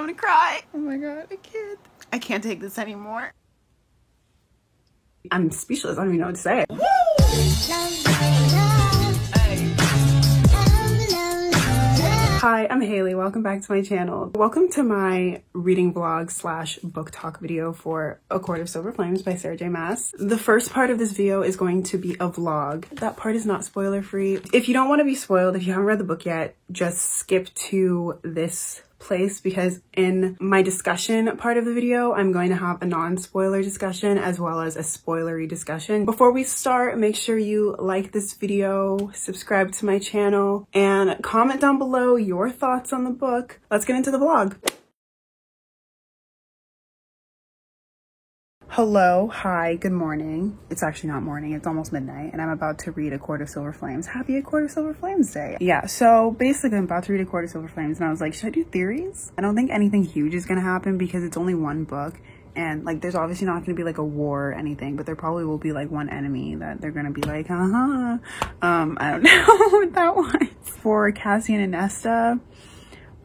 gonna cry. Oh my god, I can't take this anymore. I'm speechless. I don't even know what to say. Hi, I'm Haley. Welcome back to my channel. Welcome to my reading vlog slash book talk video for A Court of Silver Flames by Sarah J Maas. The first part of this video is going to be a vlog. That part is not spoiler free. If you don't want to be spoiled, if you haven't read the book yet, just skip to this place, because in my discussion part of the video, I'm going to have a non-spoiler discussion as well as a spoilery discussion. Before we start, make sure you like this video, subscribe to my channel, and comment down below your thoughts on the book. Let's get into the vlog. Hello, hi, good morning. It's actually not morning, it's almost midnight, and I'm about to read A Court of Silver Flames. Happy A Court of Silver Flames Day. Yeah, so basically I'm about to read A Court of Silver Flames, and I was like, should I do theories? I don't think anything huge is gonna happen because it's only one book, and like there's obviously not gonna be like a war or anything, but there probably will be like one enemy that they're gonna be like, I don't know what that was. For Cassian and Nesta,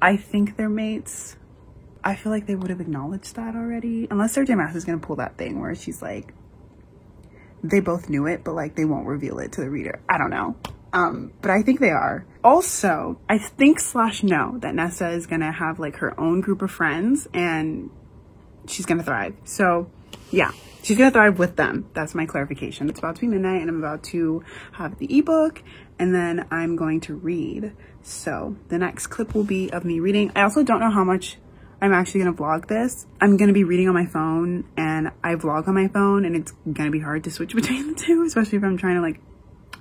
I think they're mates. I feel like they would have acknowledged that already. Unless Sarah J Maas is gonna pull that thing where she's like, they both knew it, but like they won't reveal it to the reader. I don't know. But I think they are. Also, I think / know that Nesta is gonna have like her own group of friends and she's gonna thrive. So yeah, she's gonna thrive with them. That's my clarification. It's about to be midnight and I'm about to have the ebook and then I'm going to read. So the next clip will be of me reading. I also don't know how much I'm actually gonna vlog this. I'm gonna be reading on my phone and I vlog on my phone and it's gonna be hard to switch between the two, especially if I'm trying to like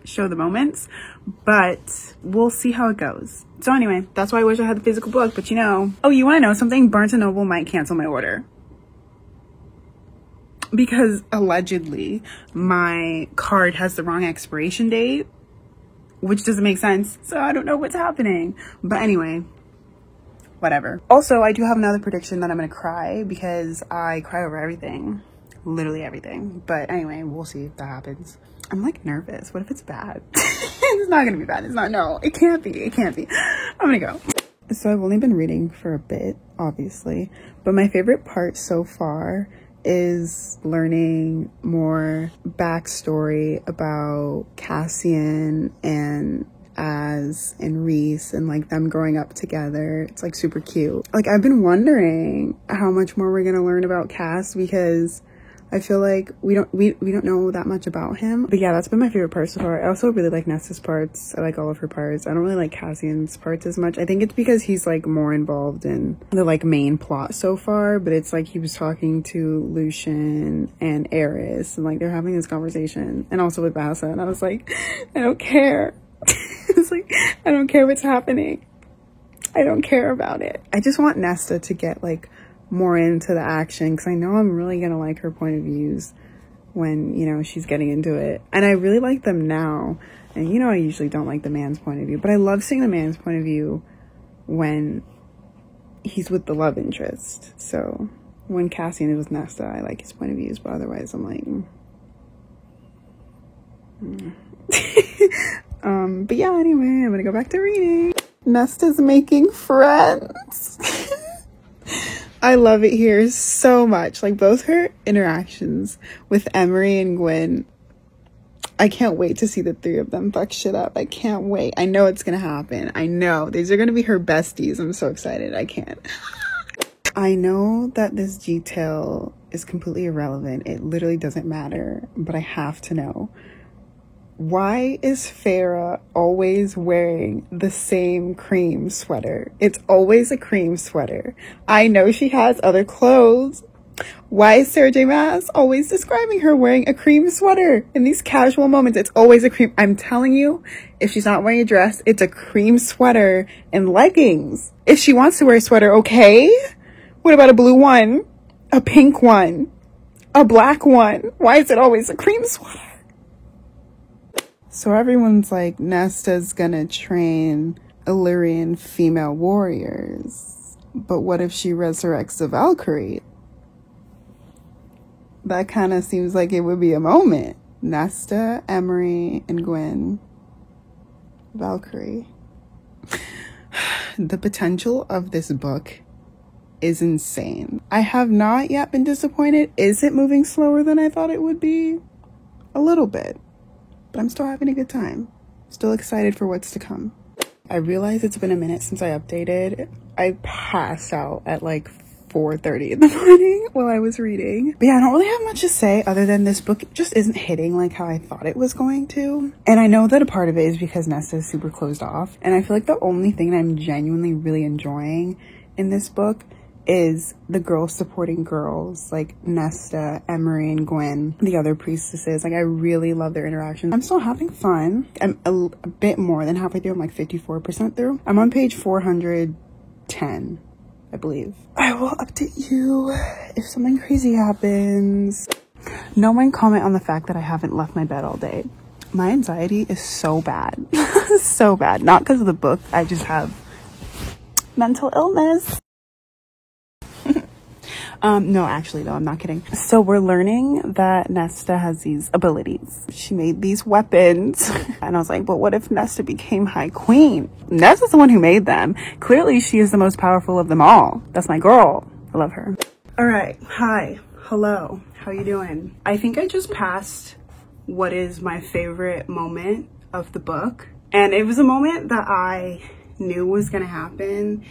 show the moments, but we'll see how it goes. So anyway, that's why I wish I had the physical book, but you know. Oh, you wanna know something? Barnes & Noble might cancel my order. Because allegedly my card has the wrong expiration date, which doesn't make sense. So I don't know what's happening. But anyway, whatever. Also, I do have another prediction that I'm gonna cry because I cry over everything, literally everything. But anyway, we'll see if that happens. I'm like nervous. What if it's bad? It's not gonna be bad. It's not. No, it can't be. It can't be. I'm gonna go. So I've only been reading for a bit, obviously, but my favorite part so far is learning more backstory about Cassian and Az and Rhys and like them growing up together. It's like super cute. Like I've been wondering how much more we're gonna learn about Cass because I feel like we don't know that much about him. But yeah, that's been my favorite part so far. I also really like Nesta's parts. I like all of her parts. I don't really like Cassian's parts as much. I think it's because he's like more involved in the like main plot so far, but it's like he was talking to Lucien and Eris and like they're having this conversation, and also with Bassa, and I was like, I don't care. It's like, I don't care what's happening. I don't care about it. I just want Nesta to get like more into the action because I know I'm really gonna like her point of views when, you know, she's getting into it. And I really like them now. And you know, I usually don't like the man's point of view, but I love seeing the man's point of view when he's with the love interest. So when Cassian is with Nesta, I like his point of views, but otherwise I'm like, but yeah, anyway, I'm gonna go back to reading. Nesta's making friends. I love it here so much. Like both her interactions with Emery and Gwyn. I can't wait to see the three of them fuck shit up. I can't wait. I know it's gonna happen. I know. These are gonna be her besties. I'm so excited. I can't. I know that this detail is completely irrelevant. It literally doesn't matter, but I have to know. Why is Feyre always wearing the same cream sweater? It's always a cream sweater. I know she has other clothes. Why is Sarah J Maas always describing her wearing a cream sweater in these casual moments? It's always a cream. I'm telling you, if she's not wearing a dress, it's a cream sweater and leggings. If she wants to wear a sweater, okay. What about a blue one? A pink one? A black one? Why is it always a cream sweater? So everyone's like, Nesta's gonna train Illyrian female warriors. But what if she resurrects the Valkyrie? That kind of seems like it would be a moment. Nesta, Emery, and Gwyn. Valkyrie. The potential of this book is insane. I have not yet been disappointed. Is it moving slower than I thought it would be? A little bit, but I'm still having a good time. Still excited for what's to come. I realize it's been a minute since I updated. I passed out at like 4:30 in the morning while I was reading. But yeah, I don't really have much to say other than this book just isn't hitting like how I thought it was going to. And I know that a part of it is because Nesta is super closed off. And I feel like the only thing that I'm genuinely really enjoying in this book is the girls supporting girls, like Nesta, Emery, and Gwen, the other priestesses. Like, I really love their interaction. I'm still having fun. I'm a bit more than halfway through. I'm like 54% through. I'm on page 410, I believe. I will update you if something crazy happens. No one comment on the fact that I haven't left my bed all day. My anxiety is so bad. So bad. Not because of the book. I just have mental illness. No, actually though, I'm not kidding. So we're learning that Nesta has these abilities. She made these weapons. And I was like, but what if Nesta became High Queen? Nesta's the one who made them. Clearly she is the most powerful of them all. That's my girl. I love her. All right. Hi. Hello. How you doing? I think I just passed what is my favorite moment of the book. And it was a moment that I knew was gonna happen.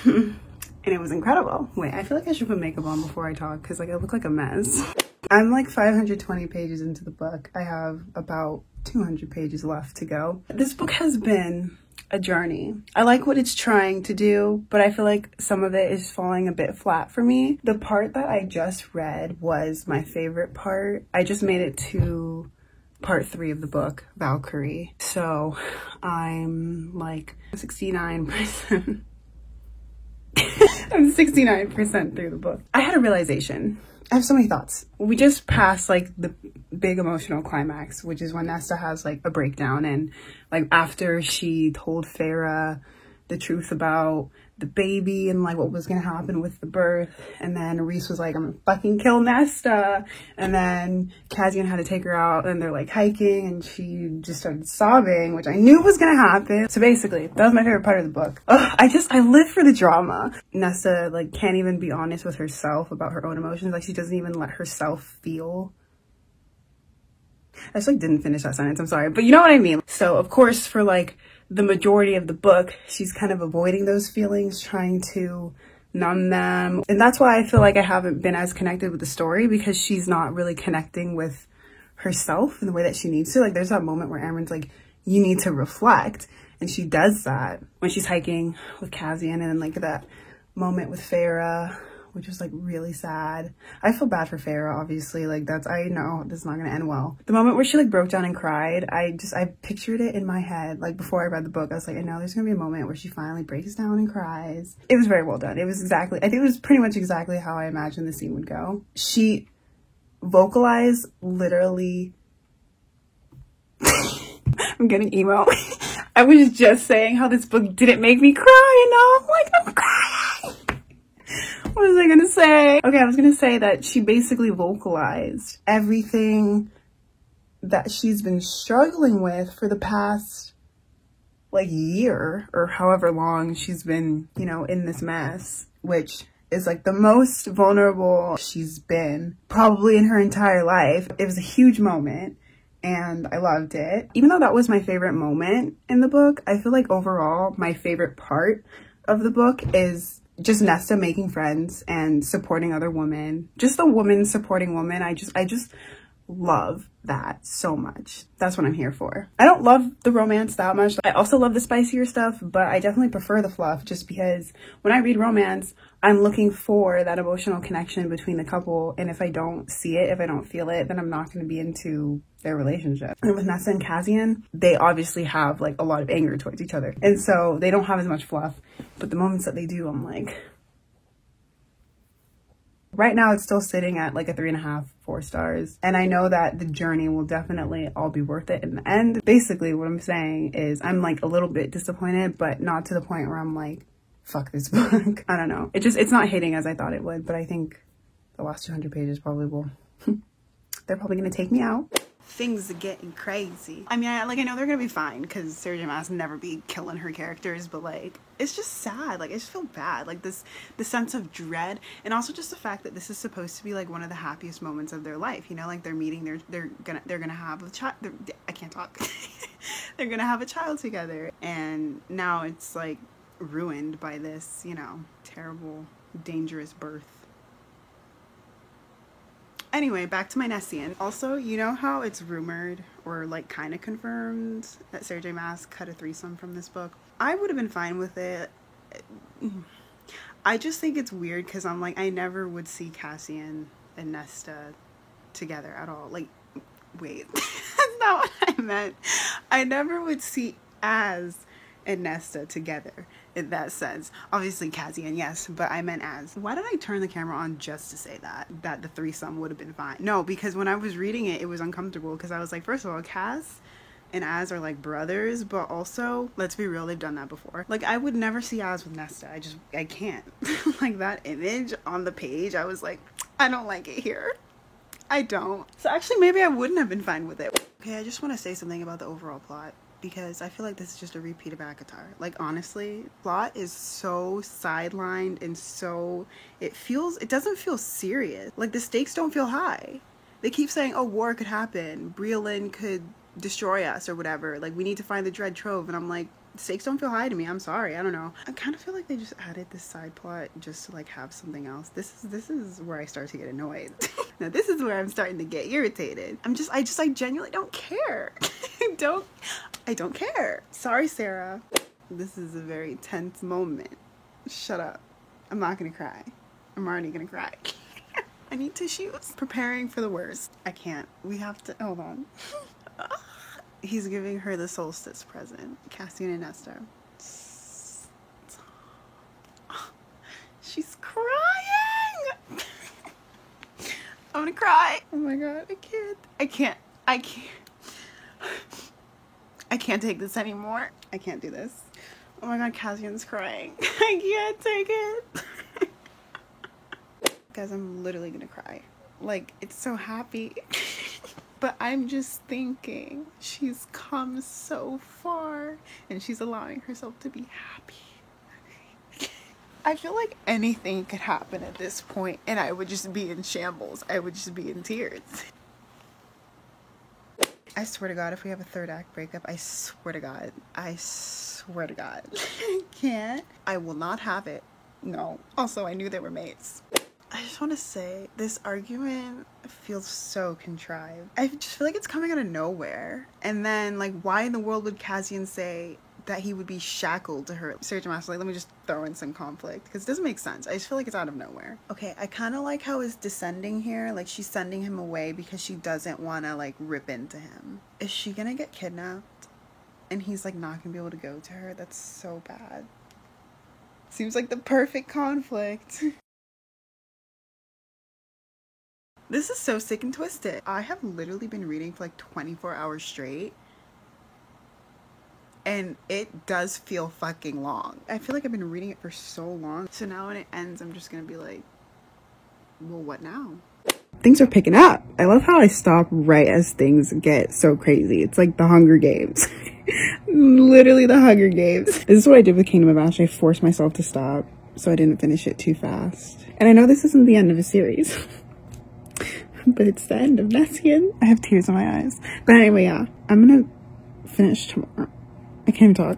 And it was incredible. Wait, I feel like I should put makeup on before I talk because like I look like a mess. I'm like 520 pages into the book. I have about 200 pages left to go. This book has been a journey. I like what it's trying to do, but I feel like some of it is falling a bit flat for me. The part that I just read was my favorite part. I just made it to part 3 of the book, Valkyrie. So I'm like 69%. I'm 69% through the book. I had a realization. I have so many thoughts. We just passed like the big emotional climax, which is when Nesta has like a breakdown, and like after she told Feyre the truth about the baby and like what was gonna happen with the birth, and then Rhys was like, I'm gonna fucking kill Nesta, and then Cassian had to take her out and they're like hiking and she just started sobbing, which I knew was gonna happen. So basically that was my favorite part of the book. Ugh, I live for the drama. Nesta like can't even be honest with herself about her own emotions. Like she doesn't even let herself feel. I just like didn't finish that sentence, I'm sorry, but you know what I mean. So of course for like the majority of the book, she's kind of avoiding those feelings, trying to numb them. And that's why I feel like I haven't been as connected with the story, because she's not really connecting with herself in the way that she needs to. Like there's that moment where Amren's like, you need to reflect. And she does that when she's hiking with Cassian, and then like that moment with Feyre, which is like really sad. I feel bad for Feyre, obviously. Like I know this is not gonna end well. The moment where she like broke down and cried, I pictured it in my head. Like before I read the book, I was like, I know there's gonna be a moment where she finally breaks down and cries. It was very well done. It was exactly, I think it was pretty much exactly how I imagined the scene would go. She vocalized literally, I'm getting emo. I was just saying how this book didn't make me cry, and now I'm like, I'm crying. What was I gonna say? Okay, I was gonna say that she basically vocalized everything that she's been struggling with for the past like year or however long she's been, you know, in this mess, which is like the most vulnerable she's been probably in her entire life. It was a huge moment and I loved it. Even though that was my favorite moment in the book, I feel like overall my favorite part of the book is just Nesta making friends and supporting other women. Just the woman supporting woman. I just love that so much. That's what I'm here for. I don't love the romance that much. I also love the spicier stuff, but I definitely prefer the fluff, just because when I read romance, I'm looking for that emotional connection between the couple. And if I don't see it, if I don't feel it, then I'm not going to be into their relationship. And with Nesta and Cassian, they obviously have like a lot of anger towards each other. And so they don't have as much fluff, but the moments that they do, I'm like, right now it's still sitting at like a 3.5, 4 stars. And I know that the journey will definitely all be worth it in the end. Basically what I'm saying is I'm like a little bit disappointed, but not to the point where I'm like, fuck this book. I don't know. It's not hitting as I thought it would, but I think the last 200 pages probably will, they're probably gonna take me out. things are getting crazy. I mean, I know they're gonna be fine because Sarah J Maas never be killing her characters, but like, it's just sad. Like, I just feel bad. Like the sense of dread, and also just the fact that this is supposed to be like one of the happiest moments of their life. You know, like they're meeting, they're gonna have a child. I can't talk. They're gonna have a child together, and now it's like ruined by this, you know, terrible, dangerous birth. Anyway, back to my Nessian. Also, you know how it's rumored or like kind of confirmed that Sarah J Maas cut a threesome from this book? I would have been fine with it. I just think it's weird because I'm like, I never would see Cassian and Nesta together at all. Like, wait, that's not what I meant. I never would see Az and Nesta together in that sense. Obviously Cassian, yes, but I meant Az. Why did I turn the camera on just to say that the threesome would have been fine? No, because when I was reading it, it was uncomfortable because I was like, first of all, Cass and Az are like brothers, but also, let's be real, they've done that before. Like, I would never see Az with Nesta. I can't. Like, that image on the page, I was like, I don't like it here. I don't. So actually, maybe I wouldn't have been fine with it. Okay, I just want to say something about the overall plot, because I feel like this is just a repeat of ACOTAR. Like, honestly, plot is so sidelined and so, it doesn't feel serious. Like, the stakes don't feel high. They keep saying, oh, war could happen, Breolin could destroy us or whatever, like we need to find the Dread Trove, and I'm like, stakes don't feel high to me. I'm sorry, I don't know. I kind of feel like they just added this side plot just to like have something else. This is where I start to get annoyed. Now this is where I'm starting to get irritated. I genuinely don't care. I don't care. Sorry, Sarah. This is a very tense moment. Shut up. I'm not gonna cry. I'm already gonna cry. I need tissues. Preparing for the worst. I can't. We have to, hold on. He's giving her the solstice present. Cassian and Nesta. She's crying! I'm gonna cry. Oh my god, I can't take this anymore. I can't do this. Oh my god, Cassian's crying. I can't take it. Guys, I'm literally gonna cry. Like, it's so happy. But I'm just thinking, she's come so far and she's allowing herself to be happy. I feel like anything could happen at this point and I would just be in shambles. I would just be in tears. I swear to God, if we have a third act breakup, I swear to God, I can't. I will not have it. No. Also, I knew they were mates. I just want to say, this argument feels so contrived. I just feel like it's coming out of nowhere. And then, like, why in the world would Cassian say that he would be shackled to her? Sarah J Maas, like, let me just throw in some conflict, because it doesn't make sense. I just feel like it's out of nowhere. Okay, I kind of like how it's descending here. Like, she's sending him away because she doesn't want to, like, rip into him. Is she gonna get kidnapped? And he's, like, not gonna be able to go to her? That's so bad. Seems like the perfect conflict. This is so sick and twisted. I have literally been reading for like 24 hours straight. And it does feel fucking long. I feel like I've been reading it for so long. So now when it ends, I'm just gonna be like, well, what now? Things are picking up. I love how I stop right as things get so crazy. It's like the Hunger Games. Literally the Hunger Games. This is what I did with Kingdom of Ash. I forced myself to stop so I didn't finish it too fast. And I know this isn't the end of a series. But it's the end of Nessian. I have tears in my eyes. But anyway, yeah, I'm gonna finish tomorrow. I can't even talk.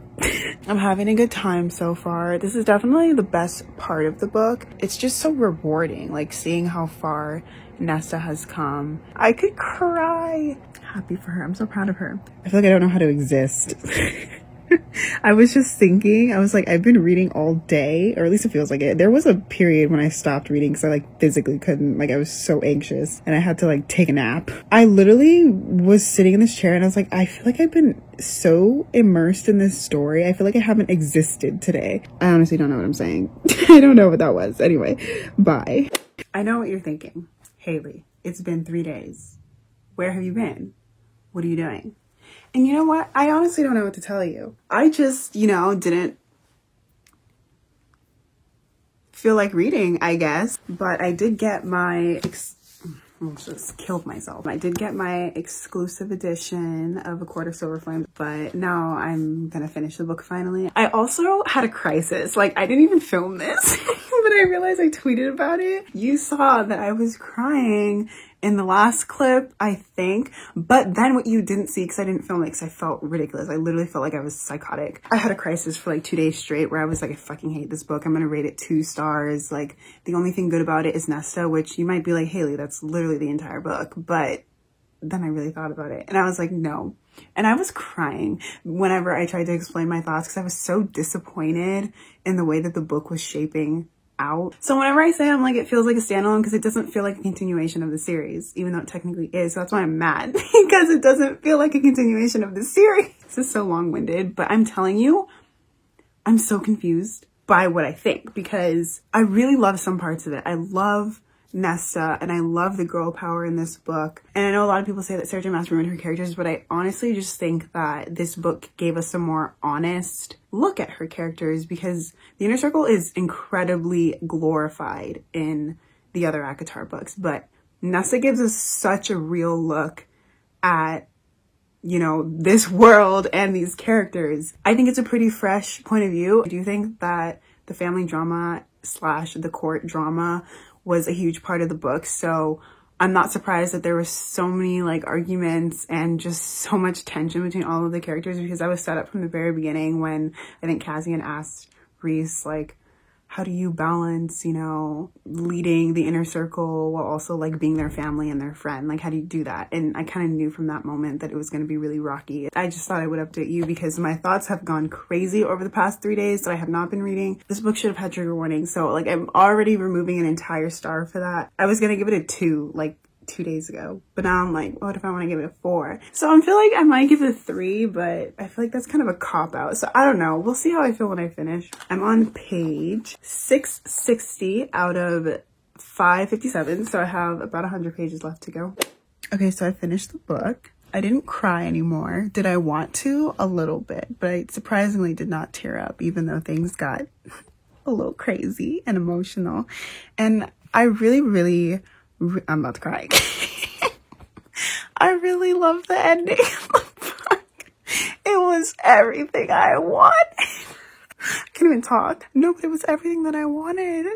I'm having a good time so far. This is definitely the best part of the book. It's just so rewarding, like seeing how far Nesta has come. I could cry. Happy for her. I'm so proud of her. I feel like I don't know how to exist. I was just thinking, I was like, I've been reading all day, or at least it feels like it. There was a period when I stopped reading because I like physically couldn't, like I was so anxious and I had to like take a nap. I literally was sitting in this chair and I was like, I feel like I've been so immersed in this story. I feel like I haven't existed today. I honestly don't know what I'm saying. I don't know what that was. Anyway, bye. I know what you're thinking. Haley, it's been 3 days. Where have you been? What are you doing? And you know what? I honestly don't know what to tell you. I just, you know, didn't feel like reading, I guess. But I did get my... almost just killed myself. I did get my exclusive edition of A Court of Silver Flame, but now I'm gonna finish the book finally. I also had a crisis. Like, I didn't even film this, but I realized I tweeted about it. You saw that I was crying in the last clip, I think, but then what you didn't see, because I didn't film it because I felt ridiculous. I literally felt like I was psychotic. I had a crisis for like 2 days straight where I was like, I fucking hate this book. I'm gonna rate it 2 stars. Like, the only thing good about it is Nesta, which you might be like, Haley, that's literally the entire book. But then I really thought about it and I was like, no. And I was crying whenever I tried to explain my thoughts because I was so disappointed in the way that the book was shaping out. So whenever I say I'm like, it feels like a standalone because it doesn't feel like a continuation of the series, even though it technically is. So that's why I'm mad, because it doesn't feel like a continuation of the series. This is so long-winded, but I'm telling you, I'm so confused by what I think, because I really love some parts of it. I love Nesta and I love the girl power in this book. And I know a lot of people say that Sarah J Maas ruined her characters, but I honestly just think that this book gave us a more honest look at her characters, because the Inner Circle is incredibly glorified in the other ACOTAR books, but Nesta gives us such a real look at, you know, this world and these characters. I think it's a pretty fresh point of view. I do think that the family drama / the court drama was a huge part of the book, so I'm not surprised that there were so many like arguments and just so much tension between all of the characters, because I was set up from the very beginning when I think Cassian asked Rhys, like, how do you balance, you know, leading the Inner Circle while also like being their family and their friend? Like, how do you do that? And I kind of knew from that moment that it was going to be really rocky. I just thought I would update you because my thoughts have gone crazy over the past 3 days that I have not been reading. This book should have had trigger warnings, so like I'm already removing an entire star for that. I was going to give it a 2 like 2 days ago, but now I'm like, what if I want to give it a 4? So I feel like I might give it a 3, but I feel like that's kind of a cop-out, so I don't know. We'll see how I feel when I finish. I'm on page 660 out of 557, so I have about 100 pages left to go. Okay, so I finished the book. I didn't cry anymore. Did I want to? A little bit, but I surprisingly did not tear up, even though things got a little crazy and emotional. And I really I'm about to cry. I really love the ending of the book. It was everything I wanted. I can't even talk. No, but it was everything that I wanted.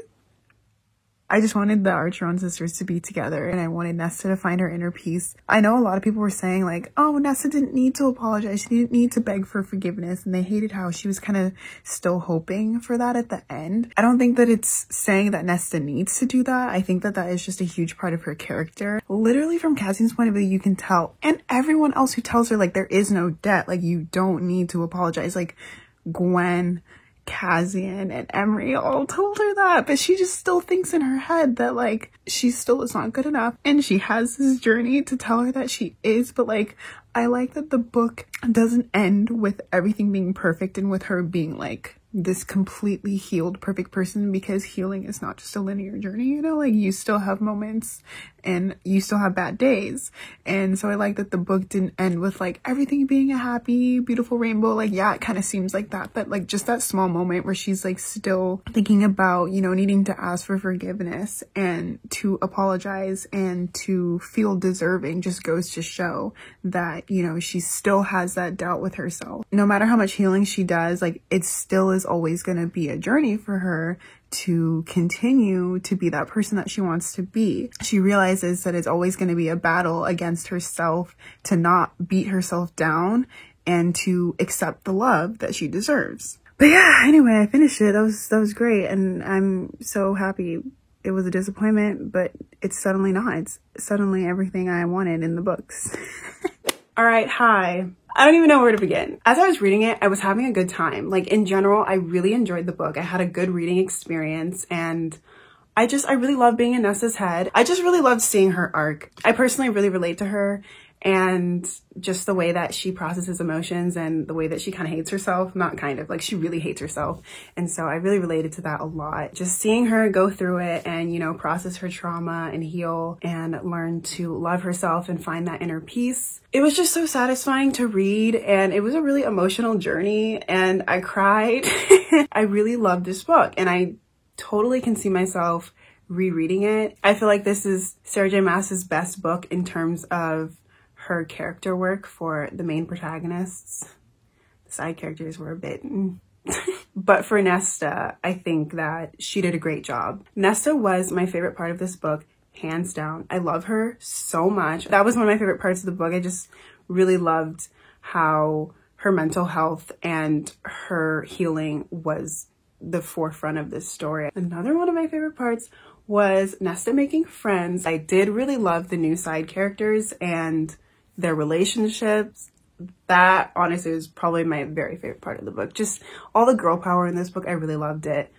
I just wanted the Archeron sisters to be together, and I wanted Nesta to find her inner peace. I know a lot of people were saying like, oh, Nesta didn't need to apologize. She didn't need to beg for forgiveness. And they hated how she was kind of still hoping for that at the end. I don't think that it's saying that Nesta needs to do that. I think that that is just a huge part of her character. Literally from Cassian's point of view, you can tell. And everyone else who tells her like there is no debt, like you don't need to apologize. Like Gwen, Cassian, and Emery all told her that, but she just still thinks in her head that like she still is not good enough, and she has this journey to tell her that she is. But like, I like that the book doesn't end with everything being perfect and with her being like this completely healed, perfect person, because healing is not just a linear journey, you know, like you still have moments and you still have bad days. And so I like that the book didn't end with like everything being a happy, beautiful rainbow. Like, yeah, it kind of seems like that, but like just that small moment where she's like still thinking about, you know, needing to ask for forgiveness and to apologize and to feel deserving just goes to show that, you know, she still has that doubt with herself. No matter how much healing she does, like it still is always going to be a journey for her to continue to be that person that she wants to be. She realizes that it's always going to be a battle against herself to not beat herself down and to accept the love that she deserves. But yeah, anyway, I finished it. That was great, and I'm so happy. It was a disappointment, but it's suddenly not. It's suddenly everything I wanted in the books. All right, hi. I don't even know where to begin. As I was reading it, I was having a good time. Like in general, I really enjoyed the book. I had a good reading experience, and I really love being in Nesta's head. I just really loved seeing her arc. I personally really relate to her, and just the way that she processes emotions and the way that she kind of hates herself. Not kind of, like she really hates herself. And so I really related to that a lot. Just seeing her go through it and, you know, process her trauma and heal and learn to love herself and find that inner peace. It was just so satisfying to read, and it was a really emotional journey, and I cried. I really loved this book, and I totally can see myself rereading it. I feel like this is Sarah J Maas's best book in terms of her character work for the main protagonists. The side characters were a bit but for Nesta, I think that she did a great job. Nesta was my favorite part of this book, hands down. I love her so much. That was one of my favorite parts of the book. I just really loved how her mental health and her healing was the forefront of this story. Another one of my favorite parts was Nesta making friends. I did really love the new side characters and their relationships. That honestly is probably my very favorite part of the book. Just all the girl power in this book, I really loved it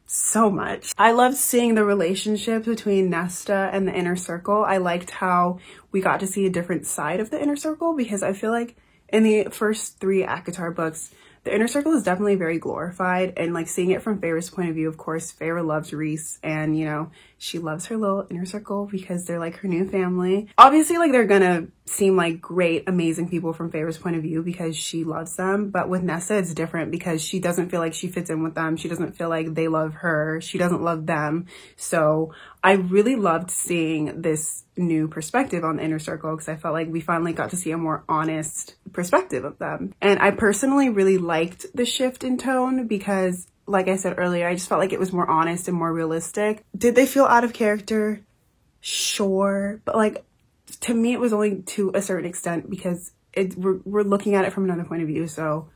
so much. I loved seeing the relationships between Nesta and the Inner Circle. I liked how we got to see a different side of the Inner Circle, because I feel like in the first 3 ACOTAR books, the Inner Circle is definitely very glorified, and like seeing it from Feyre's point of view, of course, Feyre loves Rhys, and you know, she loves her little Inner Circle because they're like her new family. Obviously, like they're gonna seem like great, amazing people from Feyre's point of view because she loves them, but with Nesta, it's different because she doesn't feel like she fits in with them. She doesn't feel like they love her. She doesn't love them. So I really loved seeing this new perspective on the Inner Circle because I felt like we finally got to see a more honest perspective of them. And I personally really liked the shift in tone because, like I said earlier, I just felt like it was more honest and more realistic. Did they feel out of character? Sure. But like, to me, it was only to a certain extent because we're looking at it from another point of view. So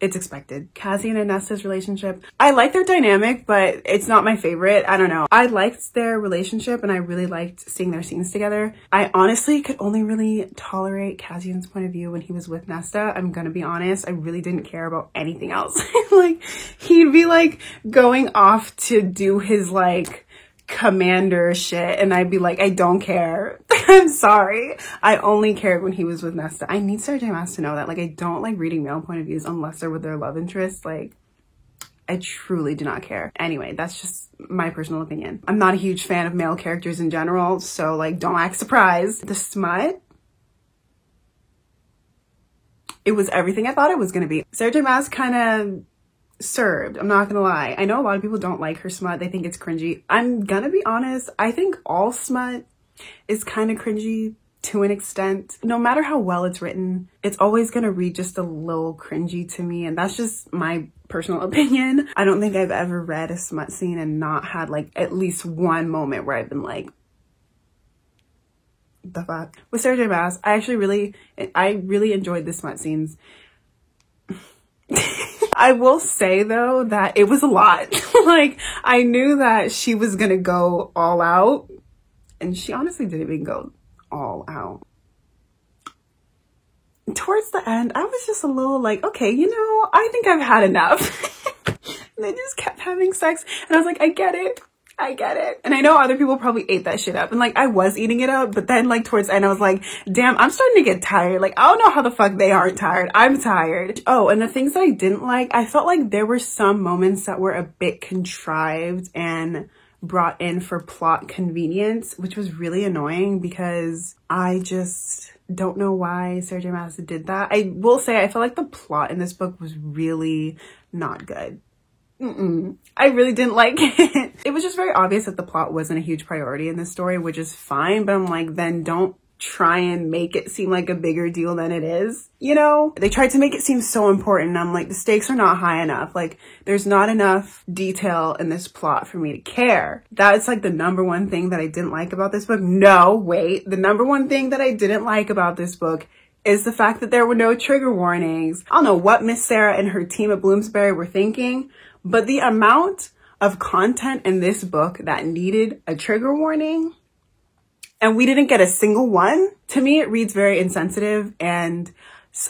it's expected. Cassian and Nesta's relationship, I like their dynamic, but it's not my favorite. I don't know. I liked their relationship and I really liked seeing their scenes together. I honestly could only really tolerate Cassian's point of view when he was with Nesta. I'm gonna be honest. I really didn't care about anything else. Like, he'd be like going off to do his like commander shit and I'd be like, I don't care. I'm sorry. I only cared when he was with Nesta. I need Sarah J Maas to know that. Like, I don't like reading male point of views unless they're with their love interest. Like, I truly do not care. Anyway, that's just my personal opinion. I'm not a huge fan of male characters in general, so like, don't act surprised. The smut, it was everything I thought it was gonna be. Sarah J Maas kind of served, I'm not gonna lie. I know a lot of people don't like her smut. They think it's cringy. I'm gonna be honest, I think all smut is kind of cringy to an extent. No matter how well it's written, it's always gonna read just a little cringy to me, and that's just my personal opinion. I don't think I've ever read a smut scene and not had like at least one moment where I've been like, the fuck? With Sarah J Maas, I really enjoyed the smut scenes. I will say though that it was a lot. Like, I knew that she was gonna go all out, and she honestly didn't even go all out. Towards the end, I was just a little like, okay, you know, I think I've had enough. And they just kept having sex, and I was like, I get it. I get it. And I know other people probably ate that shit up, and like I was eating it up, but then like towards the end I was like, damn, I'm starting to get tired. Like, I don't know how the fuck they aren't tired. I'm tired. Oh, and the things that I didn't like, I felt like there were some moments that were a bit contrived and brought in for plot convenience, which was really annoying because I just don't know why Sarah J Maas did that. I will say I feel like the plot in this book was really not good. I really didn't like it. It was just very obvious that the plot wasn't a huge priority in this story, which is fine, but I'm like, then don't try and make it seem like a bigger deal than it is. You know, they tried to make it seem so important, and I'm like, the stakes are not high enough. Like, there's not enough detail in this plot for me to care. That's like the number one thing that I didn't like about this book. No, wait, the number one thing that I didn't like about this book is the fact that there were no trigger warnings. I don't know what Miss Sarah and her team at Bloomsbury were thinking, but the amount of content in this book that needed a trigger warning, and we didn't get a single one, to me, it reads very insensitive. And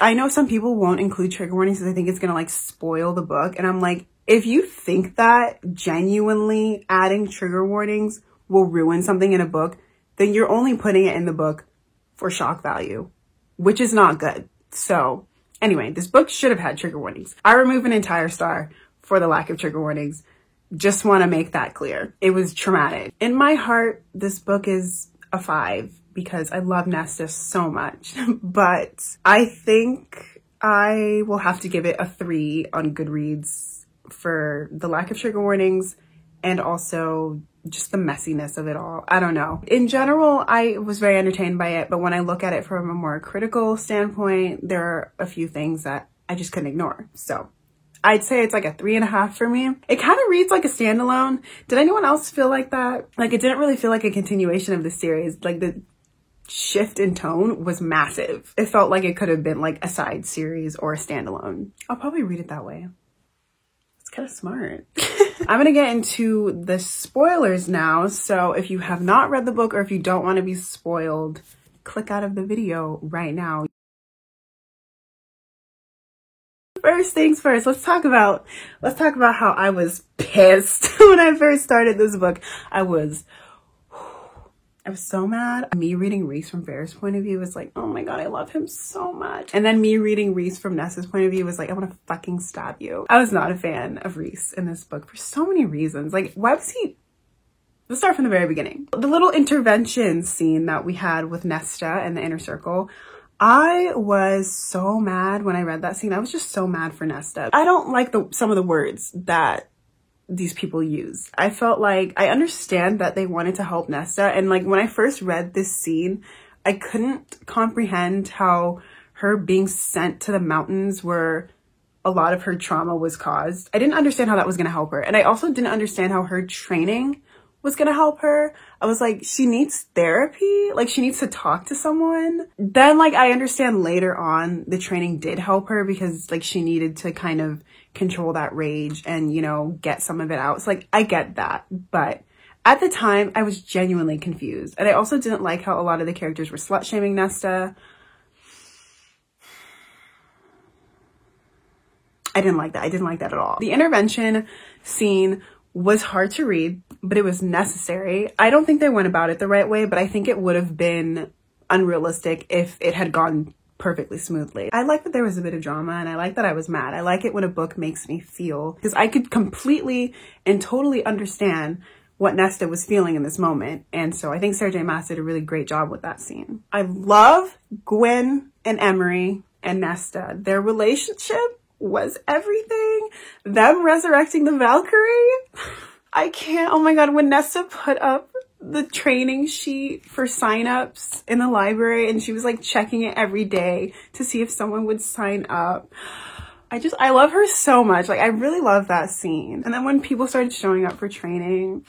I know some people won't include trigger warnings because they think it's gonna like spoil the book. And I'm like, if you think that genuinely adding trigger warnings will ruin something in a book, then you're only putting it in the book for shock value, which is not good. So anyway, this book should have had trigger warnings. I remove an entire star for the lack of trigger warnings. Just want to make that clear. It was traumatic. In my heart, this book is a 5 because I love Nesta so much, but I think I will have to give it a 3 on Goodreads for the lack of trigger warnings and also just the messiness of it all. I don't know. In general, I was very entertained by it, but when I look at it from a more critical standpoint, there are a few things that I just couldn't ignore. So I'd say it's like a 3.5 for me. It kind of reads like a standalone. Did anyone else feel like that? Like, it didn't really feel like a continuation of the series. Like, the shift in tone was massive. It felt like it could have been like a side series or a standalone. I'll probably read it that way. It's kind of smart. I'm gonna get into the spoilers now. So if you have not read the book or if you don't want to be spoiled, click out of the video right now. First things first, let's talk about how I was pissed when I first started this book. I was so mad. Me reading Rhys from Farrah's point of view was like, oh my god, I love him so much. And then me reading Rhys from Nesta's point of view was like, I want to fucking stab you. I was not a fan of Rhys in this book for so many reasons. Like, why was he... Let's start from the very beginning. The little intervention scene that we had with Nesta and the inner circle, I was so mad when I read that scene. I was just so mad for Nesta. I don't like some of the words that these people use. I felt like, I understand that they wanted to help Nesta, and like when I first read this scene, I couldn't comprehend how her being sent to the mountains where a lot of her trauma was caused. I didn't understand how that was going to help her, and I also didn't understand how her training was gonna help her. I was like, she needs therapy, like she needs to talk to someone. Then like I understand later on the training did help her because like she needed to kind of control that rage and, you know, get some of it out. So like I get that, but at the time I was genuinely confused. And I also didn't like how a lot of the characters were slut shaming Nesta. I didn't like that. I didn't like that at all. The intervention scene was hard to read, but it was necessary. I don't think they went about it the right way, but I think it would have been unrealistic if it had gone perfectly smoothly. I like that there was a bit of drama, and I like that I was mad. I like it when a book makes me feel, because I could completely and totally understand what Nesta was feeling in this moment. And so I think Sarah J Maas did a really great job with that scene. I love Gwen and Emery and Nesta. Their relationship was everything. Them resurrecting the Valkyrie. I can't. Oh my god, when Nesta put up the training sheet for signups in the library and she was like checking it every day to see if someone would sign up. I love her so much. Like, I really love that scene. And then when people started showing up for training,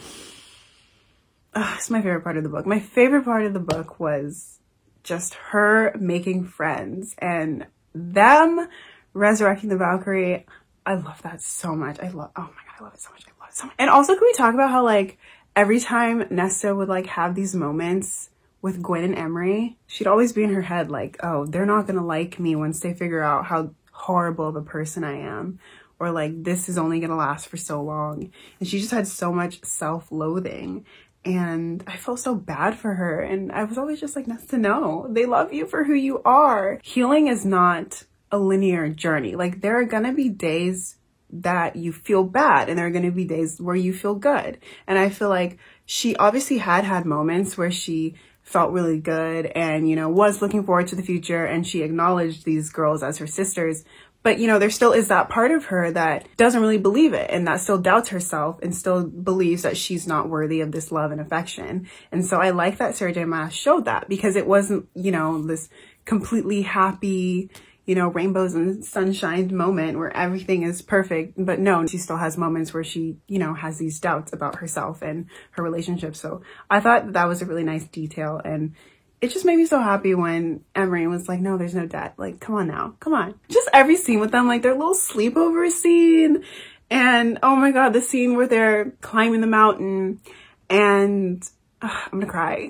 it's my favorite part of the book. My favorite part of the book was just her making friends and them resurrecting the Valkyrie. I love that so much. Oh my god, I love it so much. I love it so much. And also, can we talk about how like every time Nesta would like have these moments with Gwen and Emery, she'd always be in her head like, oh, they're not gonna like me once they figure out how horrible of a person I am, or like this is only gonna last for so long. And she just had so much self-loathing, and I felt so bad for her. And I was always just like, Nesta, no, they love you for who you are. Healing is not a linear journey. Like, there are gonna be days that you feel bad and there are gonna be days where you feel good. And I feel like she obviously had moments where she felt really good and, you know, was looking forward to the future, and she acknowledged these girls as her sisters. But, you know, there still is that part of her that doesn't really believe it, and that still doubts herself and still believes that she's not worthy of this love and affection. And so I like that Sarah J Maas showed that, because it wasn't, you know, this completely happy, you know, rainbows and sunshine moment where everything is perfect. But no, she still has moments where she, you know, has these doubts about herself and her relationship. So I thought that was a really nice detail, and it just made me so happy when Emery was like, no, there's no debt. Like, come on now, come on. Just every scene with them, like their little sleepover scene, and oh my god, the scene where they're climbing the mountain, and I'm gonna cry.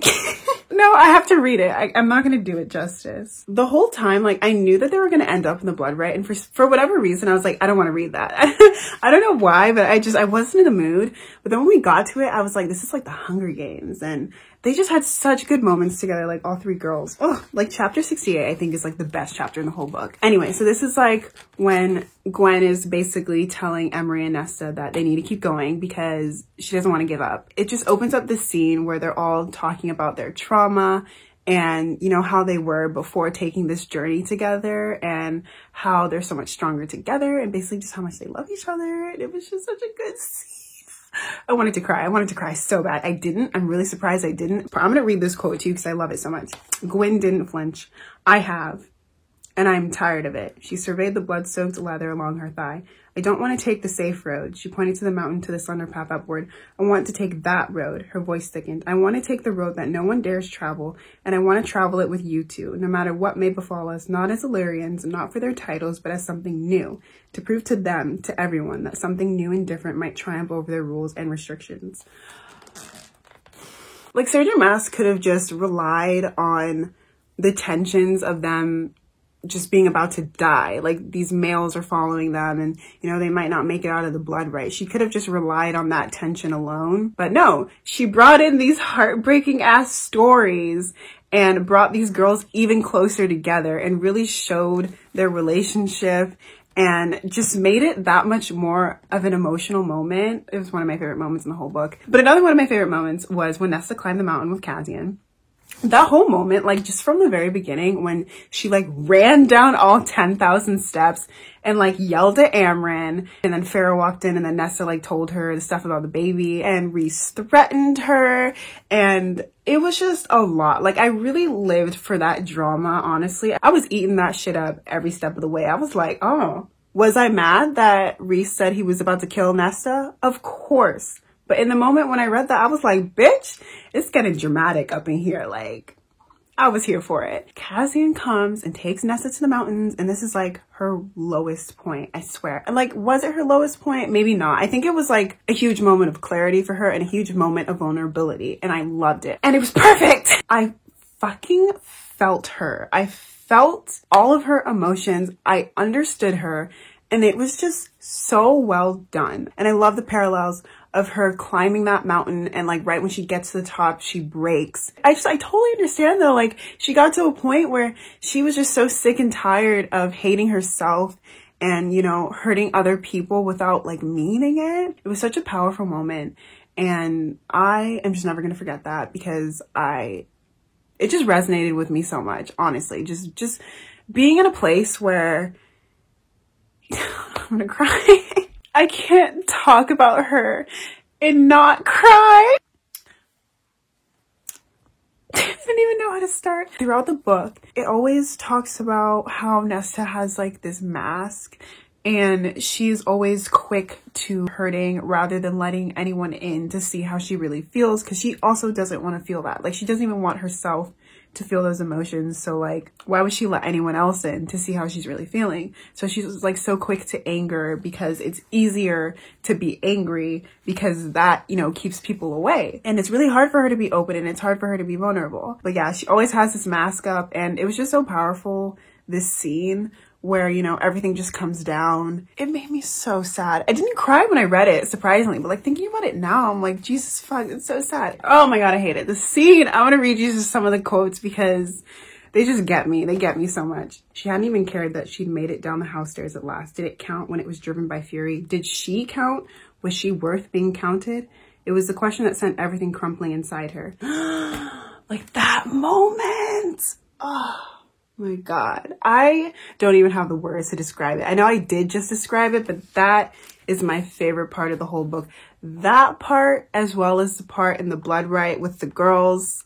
No, I have to read it. I'm not gonna do it justice. The whole time, like, I knew that they were gonna end up in the blood right, and for whatever reason, I was like, I don't want to read that. I don't know why, but I wasn't in the mood. But then when we got to it, I was like, this is like the Hunger Games, and they just had such good moments together, like all three girls. Oh, like chapter 68, I think, is like the best chapter in the whole book. Anyway, so this is like when Gwen is basically telling Emery and Nesta that they need to keep going because she doesn't want to give up. It just opens up this scene where they're all talking about their trauma and, you know, how they were before taking this journey together, and how they're so much stronger together, and basically just how much they love each other. And it was just such a good scene. I wanted to cry. I wanted to cry so bad. I didn't. I'm really surprised I didn't. I'm going to read this quote to you because I love it so much. Gwyn didn't flinch. I have. And I'm tired of it. She surveyed the blood-soaked leather along her thigh. I don't want to take the safe road. She pointed to the mountain, to the slender path upward. I want to take that road. Her voice thickened. I want to take the road that no one dares travel, and I want to travel it with you two, no matter what may befall us, not as Illyrians, not for their titles, but as something new, to prove to them, to everyone, that something new and different might triumph over their rules and restrictions. Like, Sergeant Mask could have just relied on the tensions of them just being about to die. Like, these males are following them and, you know, they might not make it out of the blood right. She could have just relied on that tension alone. But no, she brought in these heartbreaking ass stories and brought these girls even closer together and really showed their relationship and just made it that much more of an emotional moment. It was one of my favorite moments in the whole book. But another one of my favorite moments was when Nesta climbed the mountain with Cassian. That whole moment, like, just from the very beginning, when she, like, ran down all 10,000 steps and, like, yelled at Amren, and then Farrah walked in, and then Nesta, like, told her the stuff about the baby, and Rhys threatened her, and it was just a lot. Like, I really lived for that drama, honestly. I was eating that shit up every step of the way. I was like, oh, was I mad that Rhys said he was about to kill Nesta? Of course. But in the moment when I read that, I was like, bitch, it's getting dramatic up in here. Like, I was here for it. Cassian comes and takes Nesta to the mountains, and this is like her lowest point, I swear. And like, was it her lowest point? Maybe not. I think it was like a huge moment of clarity for her and a huge moment of vulnerability, and I loved it. And it was perfect. I fucking felt her. I felt all of her emotions. I understood her, and it was just so well done. And I love the parallels of her climbing that mountain, and like right when she gets to the top, she breaks. I totally understand though. Like, she got to a point where she was just so sick and tired of hating herself and, you know, hurting other people without like meaning it. It was such a powerful moment, and I am just never gonna forget that because it just resonated with me so much, honestly. Just being in a place where I'm gonna cry. I can't talk about her and not cry. I didn't even know how to start. Throughout the book, it always talks about how Nesta has like this mask, and she's always quick to hurting rather than letting anyone in to see how she really feels, because she also doesn't want to feel that. Like, she doesn't even want herself to feel those emotions. So like, why would she let anyone else in to see how she's really feeling? So she's like so quick to anger because it's easier to be angry because that, you know, keeps people away. And it's really hard for her to be open, and it's hard for her to be vulnerable. But yeah, she always has this mask up, and it was just so powerful, this scene where, you know, everything just comes down. It made me so sad. I didn't cry when I read it, surprisingly, but like thinking about it now, I'm like, Jesus fuck, it's so sad. Oh my God, I hate it. The scene, I want to read you just some of the quotes because they just get me. They get me so much. She hadn't even cared that she'd made it down the house stairs at last. Did it count when it was driven by fury? Did she count? Was she worth being counted? It was the question that sent everything crumpling inside her. Like that moment. Oh my God. I don't even have the words to describe it. I know I did just describe it, but that is my favorite part of the whole book. That part, as well as the part in the Blood Right with the girls.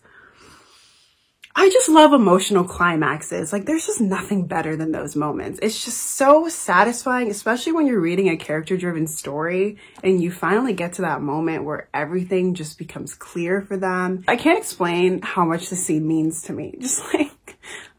I just love emotional climaxes. Like, there's just nothing better than those moments. It's just so satisfying, especially when you're reading a character-driven story and you finally get to that moment where everything just becomes clear for them. I can't explain how much this scene means to me. Just like,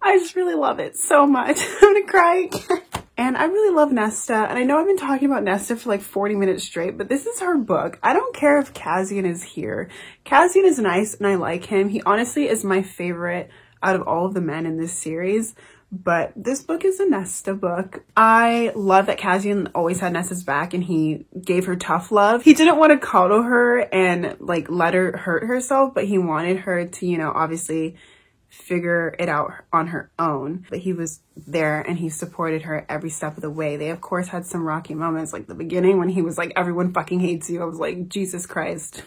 I just really love it so much. I'm gonna cry again. And I really love Nesta, and I know I've been talking about Nesta for like 40 minutes straight, but this is her book. I don't care if Cassian is here. Cassian is nice, and I like him. He honestly is my favorite out of all of the men in this series, but this book is a Nesta book. I love that Cassian always had Nesta's back, and he gave her tough love. He didn't want to coddle her and like let her hurt herself, but he wanted her to, you know, obviously figure it out on her own. But he was there and he supported her every step of the way. They of course had some rocky moments, like the beginning when he was like, everyone fucking hates you. I was like, Jesus Christ.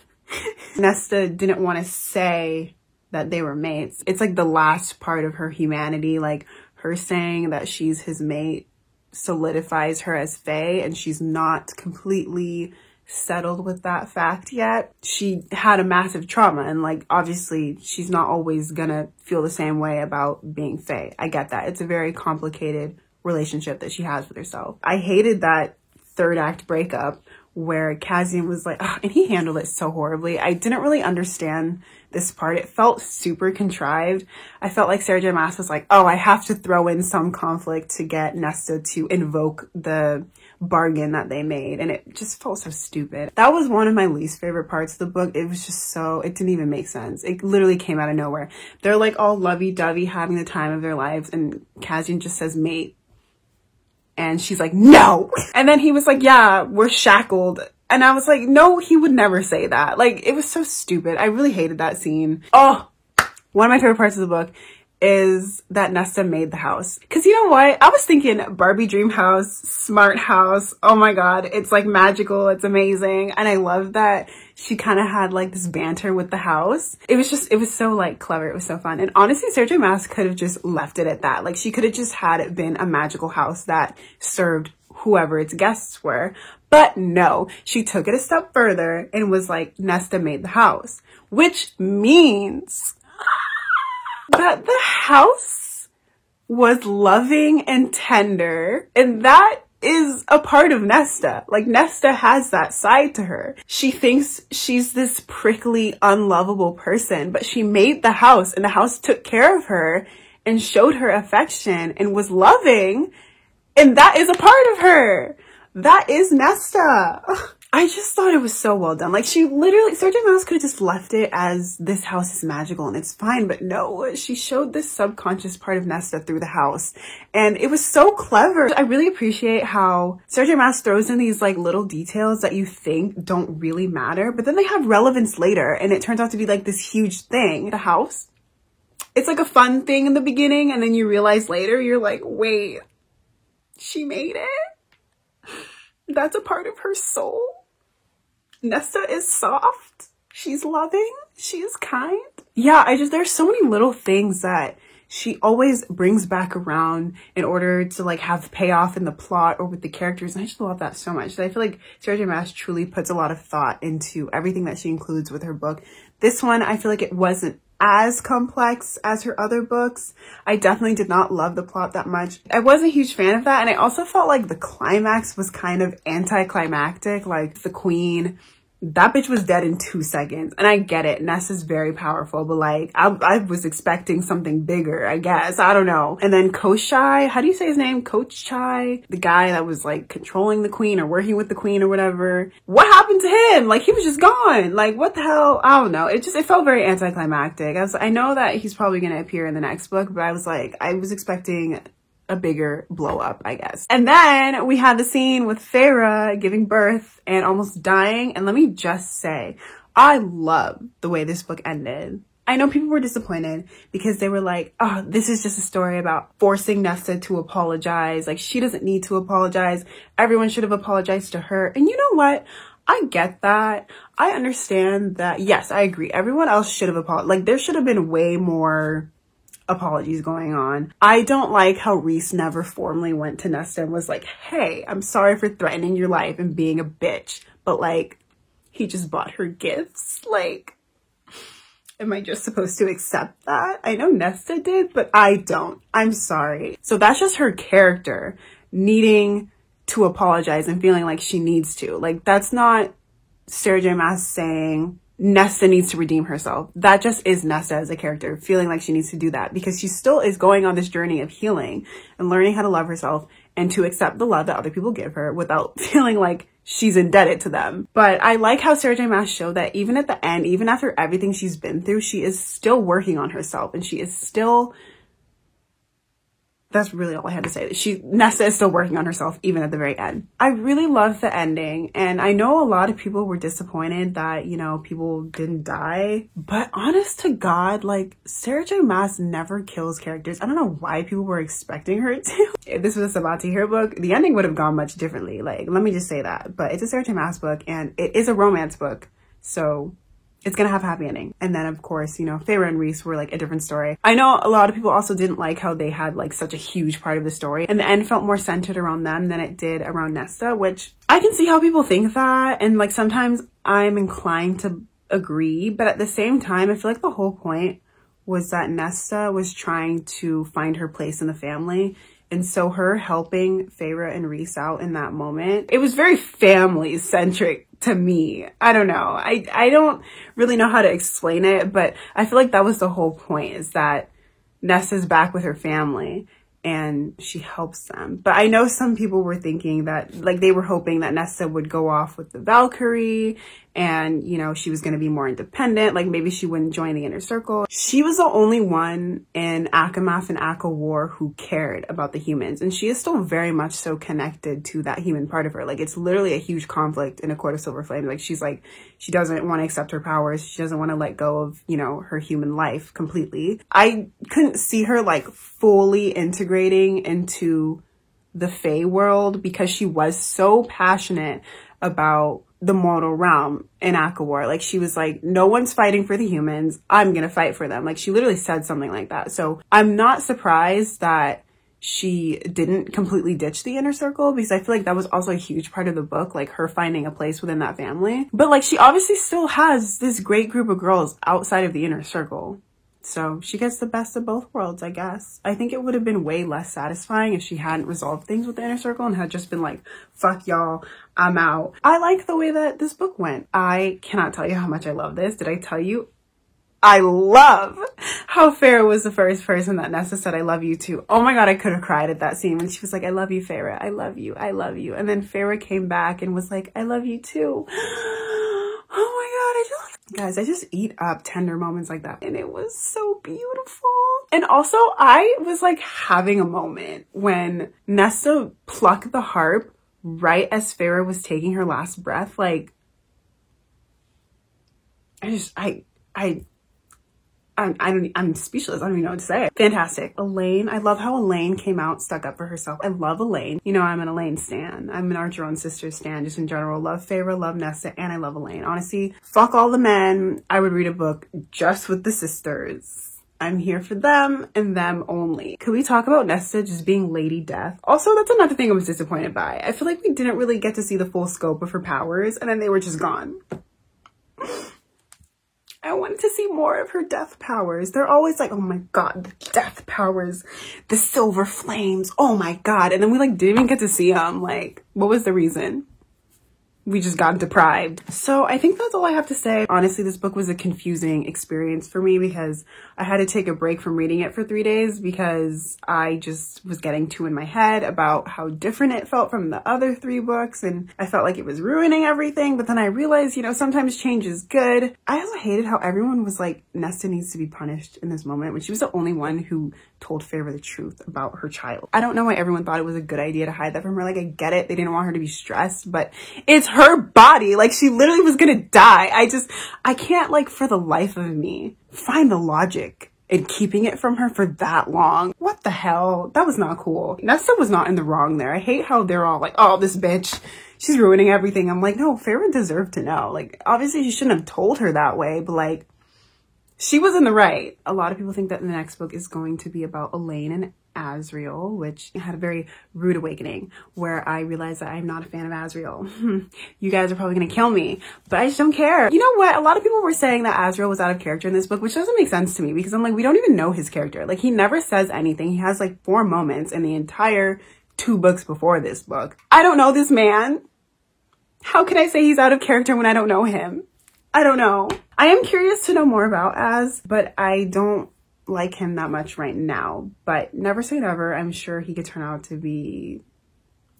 Nesta didn't want to say that they were mates. It's like the last part of her humanity, like her saying that she's his mate solidifies her as Faye, and she's not completely settled with that fact yet. She had a massive trauma, and like obviously she's not always gonna feel the same way about being Faye. I get that. It's a very complicated relationship that she has with herself. I hated that third act breakup where Cassian was like, oh, and he handled it so horribly. I didn't really understand this part. It felt super contrived. I felt like Sarah J. Maas was like, oh, I have to throw in some conflict to get Nesta to invoke the bargain that they made, and it just felt so stupid. That was one of my least favorite parts of the book. It was just so, it didn't even make sense. It literally came out of nowhere. They're like all lovey-dovey having the time of their lives, and Cassian just says mate. And she's like, no. And then he was like, yeah, we're shackled. And I was like, no, he would never say that. Like, it was so stupid. I really hated that scene. Oh, one of my favorite parts of the book is that Nesta made the house. Cause you know what? I was thinking Barbie dream house, smart house. Oh my God. It's like magical. It's amazing. And I love that she kind of had like this banter with the house. It was so like clever. It was so fun. And honestly, Sarah J. Maas could have just left it at that. Like she could have just had it been a magical house that served whoever its guests were. But no, she took it a step further and was like, Nesta made the house, which means that the house was loving and tender, and that is a part of Nesta. Like Nesta has that side to her. She thinks she's this prickly, unlovable person, but she made the house, and the house took care of her and showed her affection and was loving, and that is a part of her. That is Nesta. I just thought it was so well done. Like she literally, Sarah J. Maas could have just left it as this house is magical and it's fine, but no, she showed this subconscious part of Nesta through the house, and it was so clever. I really appreciate how Sarah J. Maas throws in these like little details that you think don't really matter, but then they have relevance later, and it turns out to be like this huge thing. The house, it's like a fun thing in the beginning, and then you realize later, you're like, wait, she made it? That's a part of her soul? Nesta is soft. She's loving. She is kind. Yeah, there's so many little things that she always brings back around in order to like have payoff in the plot or with the characters. And I just love that so much. I feel like Sarah J. Maas truly puts a lot of thought into everything that she includes with her book. This one, I feel like it wasn't as complex as her other books. I definitely did not love the plot that much. I was a huge fan of that, and I also felt like the climax was kind of anticlimactic. Like the queen, that bitch was dead in 2 seconds. And I get it, Nessa's very powerful, but like I was expecting something bigger, I guess. I don't know. And then Koschei, how do you say his name? Koschei, the guy that was like controlling the queen or working with the queen or whatever. What happened to him? Like he was just gone. Like what the hell? I don't know. It felt very anticlimactic. I know that he's probably gonna appear in the next book, but I was expecting a bigger blow up, I guess. And then we had the scene with Feyre giving birth and almost dying. And let me just say, I love the way this book ended. I know people were disappointed because they were like, oh, this is just a story about forcing Nesta to apologize. Like she doesn't need to apologize. Everyone should have apologized to her. And you know what? I get that. I understand that. Yes, I agree. Everyone else should have apologized. Like there should have been way more apologies going on. I don't like how Rhys never formally went to Nesta and was like, hey, I'm sorry for threatening your life and being a bitch. But like, he just bought her gifts. Like, am I just supposed to accept that? I know Nesta did, but I don't. I'm sorry. So that's just her character needing to apologize and feeling like she needs to. Like, that's not Sarah J. Maas saying Nesta needs to redeem herself. That just is Nesta as a character, feeling like she needs to do that because she still is going on this journey of healing and learning how to love herself and to accept the love that other people give her without feeling like she's indebted to them. But I like how Sarah J. Maas showed that even at the end, even after everything she's been through, she is still working on herself, and she is still, that's really all I had to say. Nesta is still working on herself even at the very end. I really love the ending, and I know a lot of people were disappointed that, you know, people didn't die, but honest to God, like Sarah J. Maas never kills characters. I don't know why people were expecting her to. If this was a Sabaa Tahir book, the ending would have gone much differently. Like, let me just say that. But it's a Sarah J. Maas book, and it is a romance book, so it's gonna have a happy ending. And then of course, you know, Feyre and Rhys were like a different story. I know a lot of people also didn't like how they had like such a huge part of the story, and the end felt more centered around them than it did around Nesta, which I can see how people think that, and like sometimes I'm inclined to agree, but at the same time I feel like the whole point was that Nesta was trying to find her place in the family. And so her helping Feyre and Rhys out in that moment, it was very family centric to me. I don't know. I don't really know how to explain it, but I feel like that was the whole point, is that Nesta's back with her family and she helps them. But I know some people were thinking that, like, they were hoping that Nesta would go off with the Valkyrie and, you know, she was going to be more independent. Like, maybe she wouldn't join the inner circle. She was the only one in ACOMAF and ACO War who cared about the humans. And she is still very much so connected to that human part of her. Like, it's literally a huge conflict in A Court of Silver Flame. Like, she's like, she doesn't want to accept her powers. She doesn't want to let go of, you know, her human life completely. I couldn't see her like fully integrating into the Fae world because she was so passionate about the mortal realm in ACO War. Like, she was like, no one's fighting for the humans, I'm gonna fight for them. Like, she literally said something like that. So I'm not surprised that she didn't completely ditch the inner circle, because I feel like that was also a huge part of the book, like her finding a place within that family. But like, she obviously still has this great group of girls outside of the inner circle. So she gets the best of both worlds, I guess. I think it would have been way less satisfying if she hadn't resolved things with the inner circle and had just been like, fuck y'all, I'm out. I like the way that this book went. I cannot tell you how much I love this. Did I tell you? I love how Feyre was the first person that Nesta said, I love you to. Oh my God, I could have cried at that scene when she was like, I love you, Feyre. I love you. I love you. And then Feyre came back and was like, I love you too. Oh my God, I just eat up tender moments like that. And it was so beautiful. And also, I was like having a moment when Nesta plucked the harp right as Feyre was taking her last breath. Like, I'm speechless. I don't even know what to say. Fantastic. Elaine, I love how Elaine came out, stuck up for herself. I love Elaine. You know, I'm an Elaine stan. I'm an Archer on Sisters stan, just in general. Love Feyre, love Nesta, and I love Elaine. Honestly, fuck all the men. I would read a book just with the sisters. I'm here for them and them only. Could we talk about Nesta just being Lady Death? Also, that's another thing I was disappointed by. I feel like we didn't really get to see the full scope of her powers, and then they were just gone. I wanted to see more of her death powers. They're always like, oh my God, the death powers, the silver flames, oh my God. And then we like didn't even get to see them. Like, what was the reason? We just got deprived. So I think that's all I have to say. Honestly, this book was a confusing experience for me because I had to take a break from reading it for 3 days because I just was getting too in my head about how different it felt from the other 3 books. And I felt like it was ruining everything. But then I realized, you know, sometimes change is good. I also hated how everyone was like, Nesta needs to be punished in this moment when she was the only one who told Feyre the truth about her child. I don't know why everyone thought it was a good idea to hide that from her. Like, I get it. They didn't want her to be stressed, but it's her body. Like, she literally was gonna die. I can't, like, for the life of me, find the logic in keeping it from her for that long. What the hell? That was not cool. Nesta was not in the wrong there. I hate how they're all like, oh, this bitch, she's ruining everything. I'm like, no, Feyre deserved to know. Like, obviously she shouldn't have told her that way, but like, she was in the right. A lot of people think that the next book is going to be about Elaine and Asriel, which had a very rude awakening where I realized that I'm not a fan of Asriel. You guys are probably gonna kill me, but I just don't care. You know what? A lot of people were saying that Asriel was out of character in this book, which doesn't make sense to me because I'm like, we don't even know his character. Like, he never says anything. He has like 4 moments in the entire 2 books before this book. I don't know this man. How can I say he's out of character when I don't know him? I don't know. I am curious to know more about Az, but I don't like him that much right now. But never say never. I'm sure he could turn out to be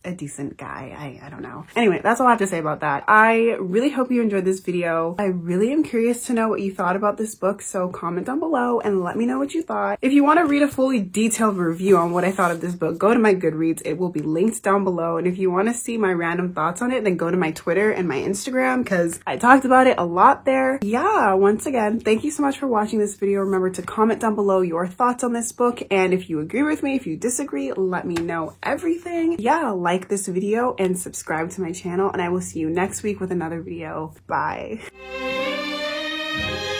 a decent guy. I don't know. Anyway, that's all I have to say about that. I really hope you enjoyed this video. I really am curious to know what you thought about this book, so comment down below and let me know what you thought. If you want to read a fully detailed review on what I thought of this book, go to my Goodreads. It will be linked down below. And if you want to see my random thoughts on it, then go to my Twitter and my Instagram because I talked about it a lot there. Yeah, once again, thank you so much for watching this video. Remember to comment down below your thoughts on this book, and if you agree with me, if you disagree, let me know everything. Yeah, like this video and subscribe to my channel, and I will see you next week with another video. Bye. Bye.